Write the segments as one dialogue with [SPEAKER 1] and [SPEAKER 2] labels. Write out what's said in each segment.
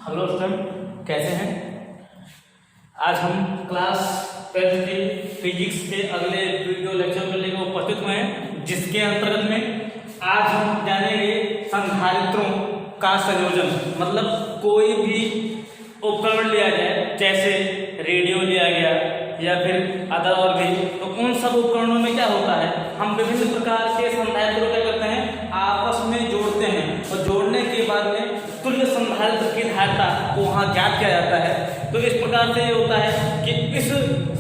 [SPEAKER 1] Hello student, कैसे हैं? आज हम क्लास 12th की फिजिक्स के अगले वीडियो लेक्चर में लेकर उपस्थित हुए हैं, जिसके अंतर्गत में आज हम जानेंगे संधारित्रों का संयोजन। मतलब कोई भी उपकरण लिया जाए, जैसे रेडियो लिया गया या फिर अदर और भी, तो उन सब उपकरणों में क्या होता है, हम विभिन्न प्रकार के संधारित्रों क्या करते हैं, आपस में जोड़ते हैं और जोड़ने के बाद में तुल्य संधारित्र की धारिता को वहाँ ज्ञात किया जाता है। तो इस प्रकार से ये होता है कि इस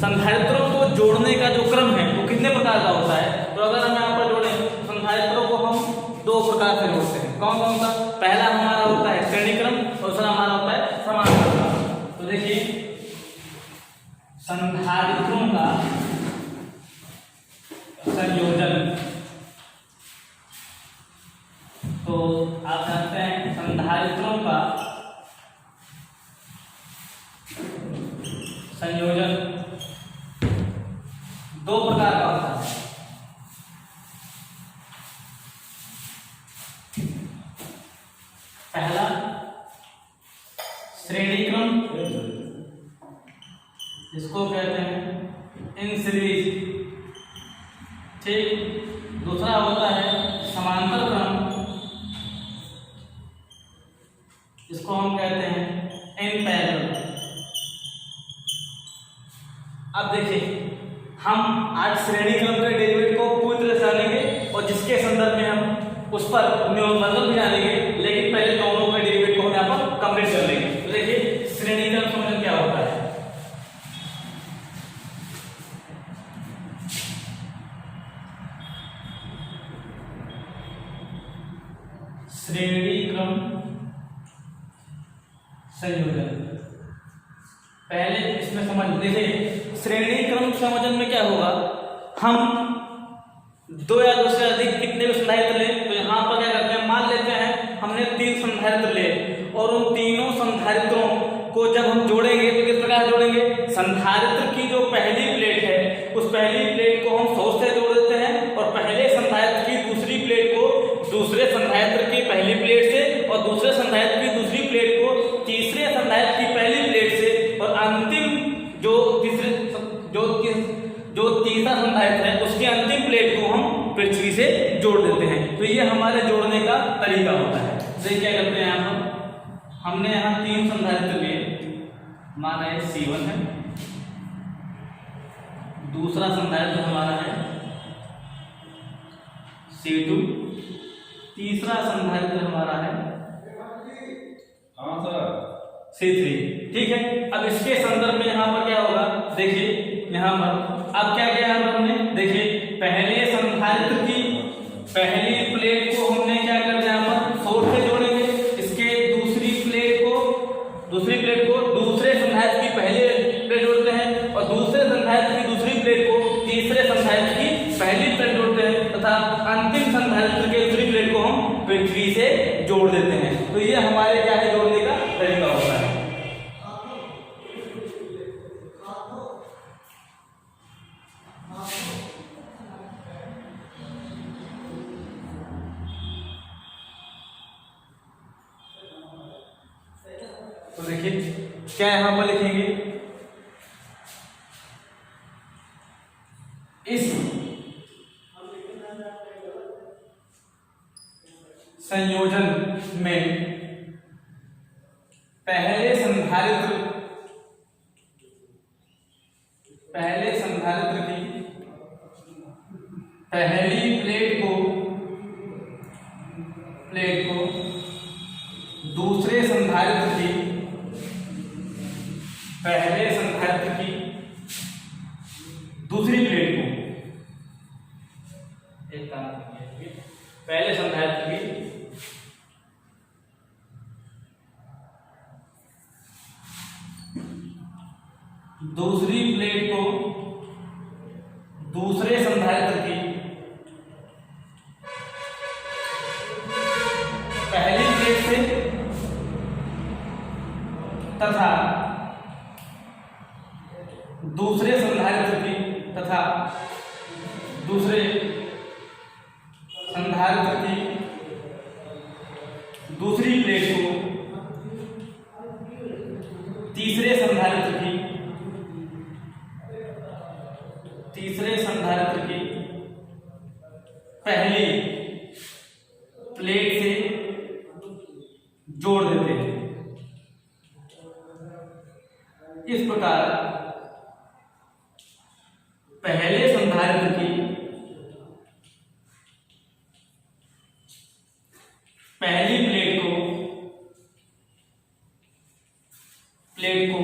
[SPEAKER 1] संधारित्रों को जोड़ने का जो क्रम है वो कितने प्रकार का होता है। तो अगर हम यहाँ पर जोड़ें तो संधारित्रों को हम दो प्रकार से जोड़ते हैं। कौन कौन सा? पहला हमारा होता है श्रेणी क्रम और दूसरा हमारा होता है समान क्रम। तो देखिए, संधारित्रों का संयोजन, तो आप जानते हैं संधारित्रों का संयोजन दो प्रकार का होता है। पहला श्रेणी क्रम, जिसको कहते हैं इन सीरीज, ठीक। दूसरा होता है समांतर क्रम, इसको हम कहते हैं इन पैरेलल। अब देखिए, हम आज श्रेणी क्रम के डेरिवेटिव को पूरी तरह से जानेंगे और जिसके संदर्भ में हम उस पर मतलब भी जानेंगे, लेकिन पहले दोनों के डेरिवेटिव को हम यहाँ पर कंप्लीट कर लेंगे। तो देखिए, श्रेणी क्रम संयोजन क्या होता है। श्रेणी क्रम संयोजन पहले इसमें समझ देखिए, श्रेणी क्रम संयोजन में क्या होगा, हम दो या दो से अधिक कितने भी संधारित्र ले, तो यहाँ पर क्या करते हैं, मान लेते हैं हमने 3 संधारित्र ले और उन तीनों संधारित्रों को जब हम जोड़ेंगे तो किस प्रकार जोड़ेंगे, संधारित्र की जो पहली प्लेट है उस पहली प्लेट को हम 100 से जोड़ देते हैं और पहले संधारित्र की दूसरी प्लेट को दूसरे संधारित्र की पहली प्लेट से और दूसरे संधारित्र की दूसरी प्लेट को तीसरे संधारित्र की पहली प्लेट से और अंतिम जो तीसरा संधारित्र है उसकी अंतिम प्लेट को हम पृथ्वी से जोड़ देते हैं। तो ये हमारे जोड़ने का तरीका होता है। तो क्या करते हैं यहाँ पर, हमने यहाँ 3 संधारित्र लिए, माना ये C1 है, दूसरा संधारित्र हमारा है C2, तीसरा संधारित्र हमारा है C3, ठीक है। अब इसके संदर्भ में यहाँ पर क्या होगा, देखिए यहाँ पर अब क्या किया हमने, देखिए पहले संधारित्र की पहली प्लेट को हमने क्या कर दिया, यहाँ पर 100 से जोड़ेंगे, इसके दूसरी प्लेट को दूसरे संधारित्र की पहली प्लेट जोड़ते हैं और दूसरे संधारित्र की दूसरी प्लेट को तीसरे संधारित्र की पहली प्लेट जोड़ते हैं तथा अंतिम संधारित्र के दूसरी प्लेट को हम पृथ्वी से जोड़ देते हैं। तो ये हमारे क्या है, जोड़ने का तरीका होता है। तो देखिए क्या यहां पर लिखेंगे, इस संयोजन में पहले संधारित्र की पहली प्लेट को दूसरे संधारित्र की पहले संधारित्र की दूसरी प्लेट को, एक काम करिए, पहले संधारित्र की दूसरी प्लेट को दूसरे संधारित्र की पहली प्लेट से तथा दूसरे संधारित्र की तथा दूसरे संधारित्र की दूसरी प्लेट को जोड़ देते हैं। इस प्रकार पहले संधारित्र की पहली प्लेट को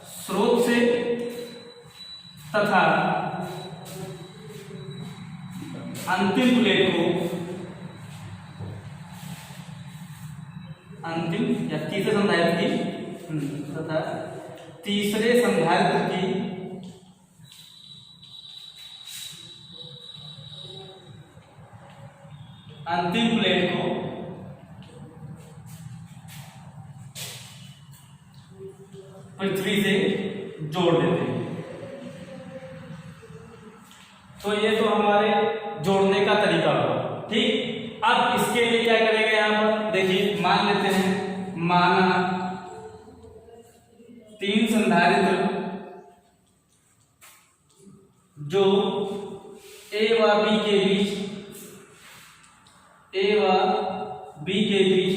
[SPEAKER 1] स्रोत से तथा अंतिम प्लेट को अंतिम या तीसरे संधारित्र की तथा तीसरे संधारित्र की अंतिम प्लेट को पृथ्वी से जोड़ देते हैं। तो ये तो हमारे जोड़ने का तरीका होगा, ठीक। अब इसके लिए क्या करेंगे, यहाँ पर देखिए मान लेते हैं, माना 3 संधारित्र जो ए व बी के बीच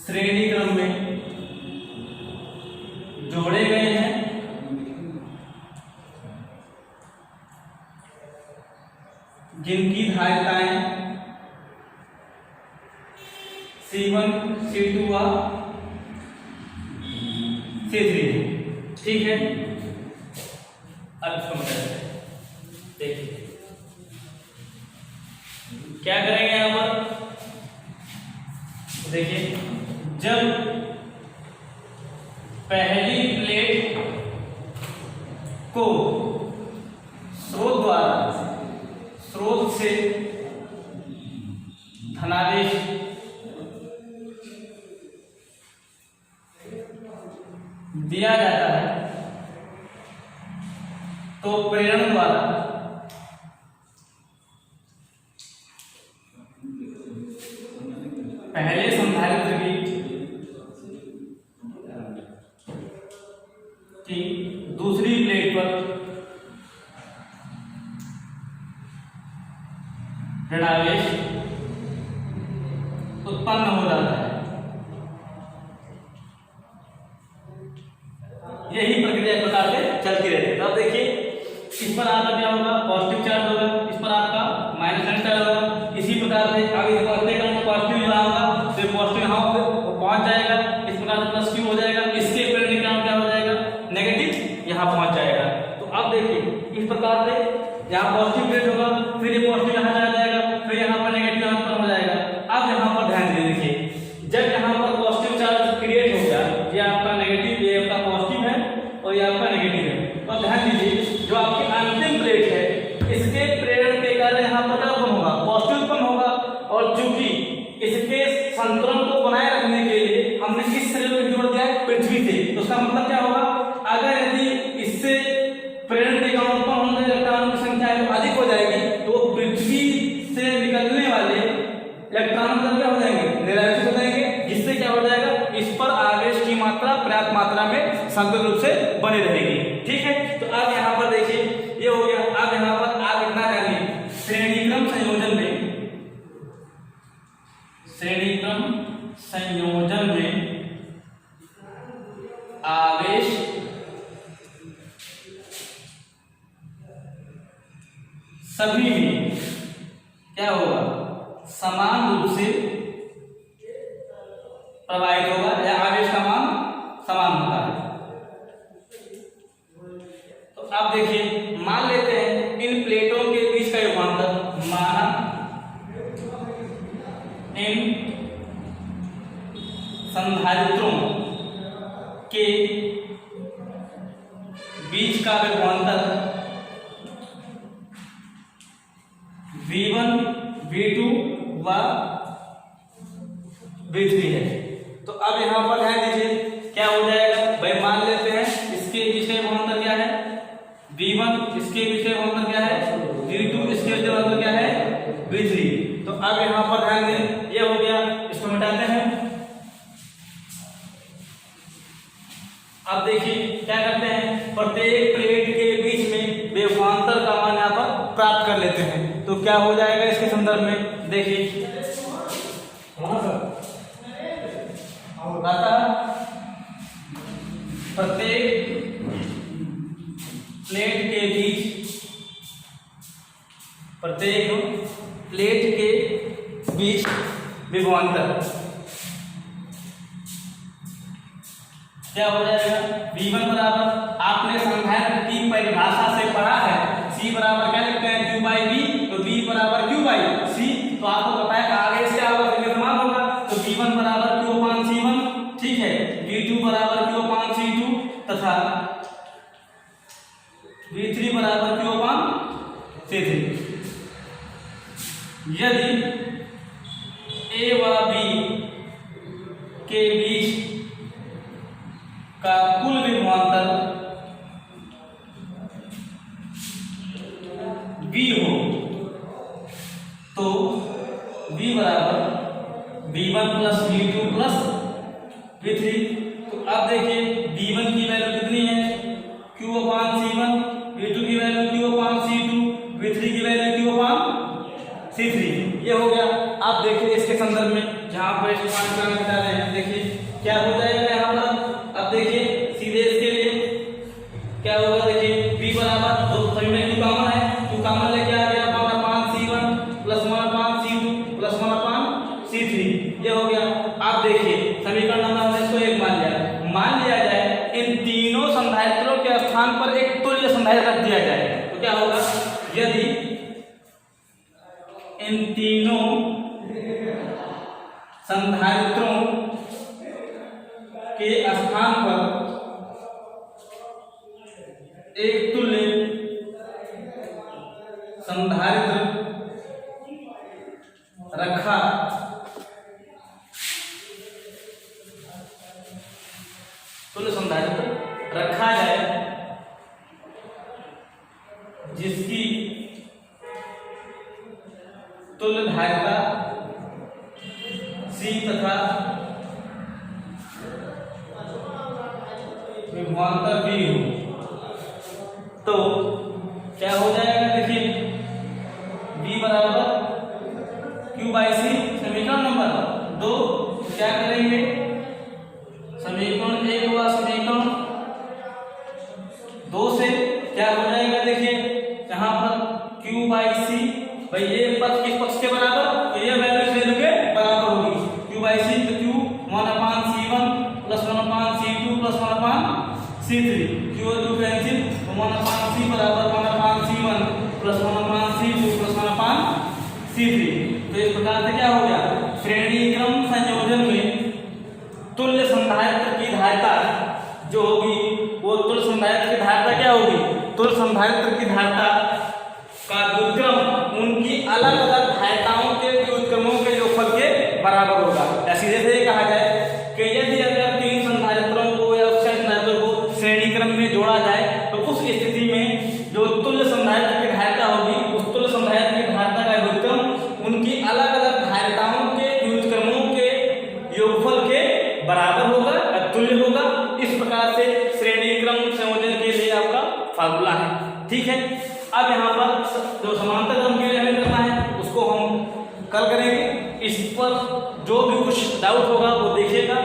[SPEAKER 1] श्रेणी क्रम में जोड़े गए हैं, जिनकी धारिताएं C1, C2 व C3, ठीक है। अब इसको देखिए क्या करेंगे यहाँ पर, देखिए जब पहली प्लेट को स्रोत से धनावेश दिया जाता है तो प्रेरण द्वारा पहले संधारित्र की दूसरी प्लेट पर ऋणावेश उत्पन्न हो जाता है। यही प्रक्रिया इस प्रकार से चलती रहती है। तो अब देखिए इस पर आपका क्या होगा, पॉजिटिव चार्ज होगा, इस पर आपका माइनस चार्ज होगा। इसी प्रकार से आगे पॉजिटिव जो होगा तो पॉजिटिव यहाँ पहुंच जाएगा, इस प्रकार से प्लस क्यू हो जाएगा, इसके परिणाम क्या हो जाएगा, नेगेटिव यहाँ पहुंच जाएगा। तो अब देखिए इस प्रकार से यहाँ पॉजिटिव प्लेट होगा, फिर ये पॉजिटिव यहाँ चला जाएगा, फिर यहाँ पर नेगेटिव यहाँ पर हो जाएगा। अब यहाँ पर ध्यान दे देखिए, जब यहाँ पर पॉजिटिव चार्ज क्रिएट हो गया, ये आपका नेगेटिव, ये आपका पॉजिटिव है और ये आपका नेगेटिव है। और ध्यान दीजिए जो आपकी अंतिम प्लेट है, इसके प्रेरण के कारण यहाँ पर क्या उत्पन्न होगा, पॉजिटिव उत्पन्न होगा। और चूंकि इसके संतुलन को बनाए रखने के लिए हमने किस शरीर को जोड़ दिया है, पृथ्वी से, तो उसका मतलब क्या होगा, अगर यदि इससे प्रेरण के कारण उत्पन्न होने वाले इलेक्ट्रॉनों की संख्या अधिक हो जाएगी तो पृथ्वी से निकलने वाले इलेक्ट्रॉन क्या हो जाएंगे, निरावेशित हो जाएंगे, जिससे क्या हो जाएगा, इस पर आवेश की मात्रा पर्याप्त मात्रा में संतुलित रूप से बनी रहेगी, ठीक है। तो अब यहाँ पर देखिए ये हो गया। अब यहाँ पर आप इतना जानिए, श्रेणीक्रम संयोजन में आवेश सभी में क्या होगा, समान रूप से प्रवाहित होगा, या आवेश का मान समान होता है। तो अब देखिए मान लेते हैं इन प्लेटों के बीच का युगांतर, माना इन संधारित्रों के बीच का विभवांतर V1, V2 व V3 है। तो अब यहाँ पर ध्यान दीजिए क्या हो जाएगा, भाई मान लेते हैं इसके बीच का विभवांतर क्या है, V1, इसके बीच का विभवांतर क्या है, V2, इसके बीच का विभवांतर क्या है, V3। तो अब यहाँ पर ध्यान दें, ये हो गया, इसको मिटाते हैं। अब देखिए क्या करते हैं, प्रत्येक प्लेट के बीच में विभवांतर का मान यहाँ पर प्राप्त कर लेते हैं। तो क्या हो जाएगा इसके संदर्भ में, देखिए विभवांतर क्या हो जाएगा, V1 बराबर आपने संधारित्र की परिभाषा से पढ़ा है, C बराबर क्या लिखते हैं Q बाई V, तो V बराबर Q बाई C, तो आपको पता है आगे से आपका समान होगा, तो V1 बराबर Q अपान C1, ठीक है, V2 बराबर Q अपान C2 तथा V3 बराबर Q अपान C3। यदि A व B के बीच का कुल विभवांतर V हो तो V बराबर V1 plus V2 plus V3। तो अब देखिए V1 की वैल्यू कितनी है Q अपान C1, V2 की वैल्यू Q अपान C2, V3 की वैल्यू Q अपान C3। ये हो गया। आप देखिए इसके संदर्भ में जहां पर इस्तेमाल करना चाह रहे हैं, देखिए क्या हो जाएगा यहाँ पर। अब देखिए सीधे इसके लिए क्या होगा, देखिए V बराबर दो सभी में Q कॉमन है, Q कॉमन लेके आ गया 1 अपान C1 प्लस 1 अपान C2 प्लस 1 अपान C3। ये हो गया। आप देखिए समीकरण नंबर हमने इसको 1 मान लिया जाए, इन तीनों संधारित्रों के स्थान पर एक तुल्य संधारित्र रख दिया जाए, तो क्या होगा, यदि इन तीनों संधारित्रों के स्थान पर एक तुल्य संधारित्र रखा जाए जिसकी तुल्य धारिता C तथा विभवांतर V हो, तो क्या हो जाएगा, देखिए V बराबर Q बाई C। समीकरण नंबर 2 क्या करेंगे, समीकरण 1 हुआ, समीकरण 2 से क्या हो जाएगा, देखिए जहां पर Q बाई C, भाई ये पद किस पक्ष के बराबर, तो ये वैल्यू इस वैल्यू के बराबर होगी। Q बाई C तो Q 1 अपान C1 प्लस 1 अपान C2 प्लस 1 अपान C3। Q और Q कैंसिल, तो 1 अपान C बराबर 1 अपान C1 प्लस 1 अपान C2 प्लस 1 अपान C3। तो इस प्रकार से क्या हो गया, श्रेणी क्रम संयोजन में तुल्य संधारित्र की धारिता जो होगी, वो तुल्य संधारित्र की धारिता क्या होगी, तुल्य संधारित्र की धारिता का व्युत्क्रम उनकी अलग अलग धारिताओं के व्युत्क्रमों के योगफल के बराबर होगा। या सीधे से कहा जाए कि यदि अगर तीन संधारित्रों को या संधारित्रों को श्रेणी क्रम में जोड़ा जाए, तो उस स्थिति में जो तुल्य संधारित्र की धारिता होगी, उस तुल्य संधारित्र की धारिता का व्युत्क्रम उनकी अलग अलग धारिताओं के व्युत्क्रमों के योगफल के बराबर होगा, तुल्य होगा। इस प्रकार से श्रेणी क्रम संयोजन के लिए आपका फार्मूला है, ठीक है। अब यहाँ पर जो समांतर क्रम के लिए हमें करना है उसको हम कल करेंगे। इस पर जो भी कुछ डाउट होगा वो देखिएगा।